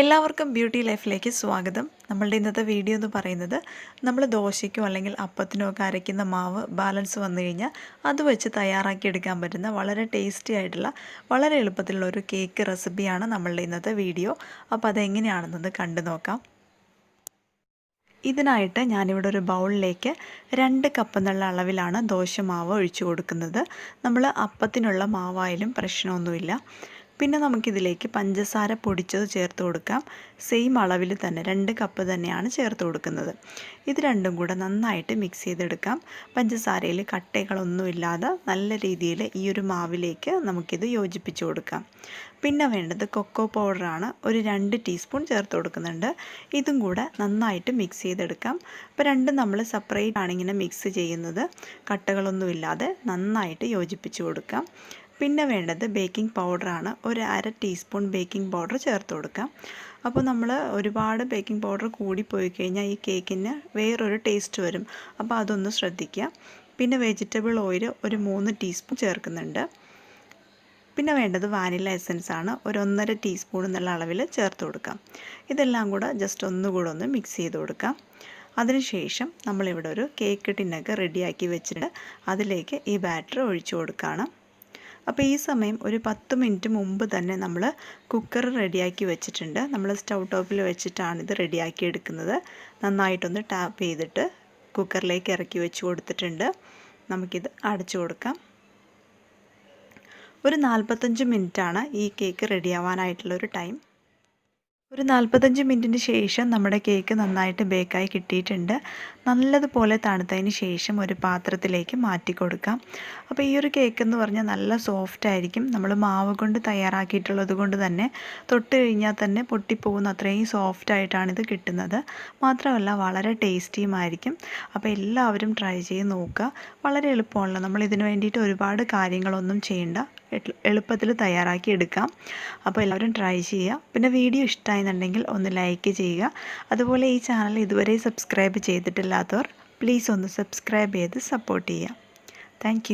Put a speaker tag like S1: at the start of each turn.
S1: എല്ലാവർക്കും ബ്യൂട്ടി ലൈഫിലേക്ക് സ്വാഗതം. നമ്മളുടെ ഇന്നത്തെ വീഡിയോ എന്ന് പറയുന്നത് നമ്മൾ ദോശയ്ക്കോ അല്ലെങ്കിൽ അപ്പത്തിനോ ഒക്കെ അരയ്ക്കുന്ന മാവ് ബാലൻസ് വന്നു കഴിഞ്ഞാൽ അത് വെച്ച് തയ്യാറാക്കി എടുക്കാൻ പറ്റുന്ന വളരെ ടേസ്റ്റി ആയിട്ടുള്ള വളരെ എളുപ്പത്തിലുള്ള ഒരു കേക്ക് റെസിപ്പിയാണ് നമ്മളുടെ ഇന്നത്തെ വീഡിയോ. അപ്പോൾ അതെങ്ങനെയാണെന്നൊന്ന് കണ്ടു നോക്കാം. ഇതിനായിട്ട് ഞാനിവിടെ ഒരു ബൗളിലേക്ക് 2 കപ്പ് എന്നുള്ള അളവിലാണ് ദോശമാവ് ഒഴിച്ചു കൊടുക്കുന്നത്. നമ്മൾ അപ്പത്തിനുള്ള മാവായാലും പ്രശ്നമൊന്നുമില്ല. പിന്നെ നമുക്കിതിലേക്ക് പഞ്ചസാര പൊടിച്ചത് ചേർത്ത് കൊടുക്കാം. സെയിം അളവിൽ തന്നെ 2 കപ്പ് തന്നെയാണ് ചേർത്ത് കൊടുക്കുന്നത്. ഇത് രണ്ടും കൂടെ നന്നായിട്ട് മിക്സ് ചെയ്തെടുക്കാം. പഞ്ചസാരയിൽ കട്ടകളൊന്നുമില്ലാതെ നല്ല രീതിയിൽ ഈ ഒരു മാവിലേക്ക് നമുക്കിത് യോജിപ്പിച്ച് കൊടുക്കാം. പിന്നെ വേണ്ടത് കൊക്കോ പൗഡറാണ്. ഒരു 2 ടീസ്പൂൺ ചേർത്ത് കൊടുക്കുന്നുണ്ട്. ഇതും കൂടെ നന്നായിട്ട് മിക്സ് ചെയ്തെടുക്കാം. അപ്പോൾ രണ്ടും നമ്മൾ സെപ്പറേറ്റ് ആണ് ഇങ്ങനെ മിക്സ് ചെയ്യുന്നത്. കട്ടകളൊന്നുമില്ലാതെ നന്നായിട്ട് യോജിപ്പിച്ച് കൊടുക്കാം. പിന്നെ വേണ്ടത് ബേക്കിംഗ് പൗഡറാണ്. ഒരു 1/2 ടീസ്പൂൺ ബേക്കിംഗ് പൗഡർ ചേർത്ത് കൊടുക്കാം. അപ്പോൾ നമ്മൾ ഒരുപാട് ബേക്കിംഗ് പൗഡർ കൂടിപ്പോയി കഴിഞ്ഞാൽ ഈ കേക്കിന് വേറൊരു ടേസ്റ്റ് വരും. അപ്പോൾ അതൊന്ന് ശ്രദ്ധിക്കുക. പിന്നെ വെജിറ്റബിൾ ഓയിൽ ഒരു 3 ടീസ്പൂൺ ചേർക്കുന്നുണ്ട്. പിന്നെ വേണ്ടത് വാനില എസൻസ് ആണ്. ഒരു 1.5 ടീസ്പൂൺ എന്നുള്ള അളവിൽ ചേർത്ത് കൊടുക്കാം. ഇതെല്ലാം കൂടെ ജസ്റ്റ് ഒന്നുകൂടെ ഒന്ന് മിക്സ് ചെയ്ത് കൊടുക്കാം. അതിനുശേഷം നമ്മളിവിടെ ഒരു കേക്ക് ടിന്നൊക്കെ റെഡിയാക്കി വെച്ചിട്ട് അതിലേക്ക് ഈ ബാറ്റർ ഒഴിച്ചു കൊടുക്കുകയാണ്. അപ്പോൾ ഈ സമയം ഒരു 10 മിനിറ്റ് മുമ്പ് തന്നെ നമ്മൾ കുക്കർ റെഡിയാക്കി വെച്ചിട്ടുണ്ട്. നമ്മൾ സ്റ്റൗ ടോപ്പിൽ വെച്ചിട്ടാണ് ഇത് റെഡിയാക്കി എടുക്കുന്നത്. നന്നായിട്ടൊന്ന് ടാപ്പ് ചെയ്തിട്ട് കുക്കറിലേക്ക് ഇറക്കി വെച്ച് കൊടുത്തിട്ടുണ്ട്. നമുക്കിത് അടച്ചു കൊടുക്കാം. ഒരു 45 മിനിറ്റാണ് ഈ കേക്ക് റെഡിയാവാനായിട്ടുള്ളൊരു ടൈം. ഒരു 45 മിനിറ്റിന് ശേഷം നമ്മുടെ കേക്ക് നന്നായിട്ട് ബേക്കായി കിട്ടിയിട്ടുണ്ട്. നല്ലതുപോലെ തണുത്തതിന് ശേഷം ഒരു പാത്രത്തിലേക്ക് മാറ്റി കൊടുക്കാം. അപ്പോൾ ഈ ഒരു കേക്ക് എന്ന് പറഞ്ഞാൽ നല്ല സോഫ്റ്റ് ആയിരിക്കും. നമ്മൾ മാവ് കൊണ്ട് തയ്യാറാക്കിയിട്ടുള്ളത് കൊണ്ട് തന്നെ തൊട്ട് കഴിഞ്ഞാൽ തന്നെ പൊട്ടിപ്പോകുന്ന അത്രയും സോഫ്റ്റ് ആയിട്ടാണ് ഇത് കിട്ടുന്നത്. മാത്രമല്ല വളരെ ടേസ്റ്റിയുമായിരിക്കും. അപ്പോൾ എല്ലാവരും ട്രൈ ചെയ്ത് നോക്കുക. വളരെ എളുപ്പമുള്ള, നമ്മൾ ഇതിന് വേണ്ടിയിട്ട് ഒരുപാട് കാര്യങ്ങളൊന്നും ചെയ്യേണ്ട, എളുപ്പത്തിൽ തയ്യാറാക്കി എടുക്കാം. അപ്പോൾ എല്ലാവരും ട്രൈ ചെയ്യുക. പിന്നെ വീഡിയോ ഇഷ്ടമായെന്നുണ്ടെങ്കിൽ ഒന്ന് ലൈക്ക് ചെയ്യുക. അതുപോലെ ഈ ചാനൽ ഇതുവരെ സബ്സ്ക്രൈബ് ചെയ്തിട്ടില്ലാത്തവർ പ്ലീസ് ഒന്ന് സബ്സ്ക്രൈബ് ചെയ്ത് സപ്പോർട്ട് ചെയ്യുക. താങ്ക്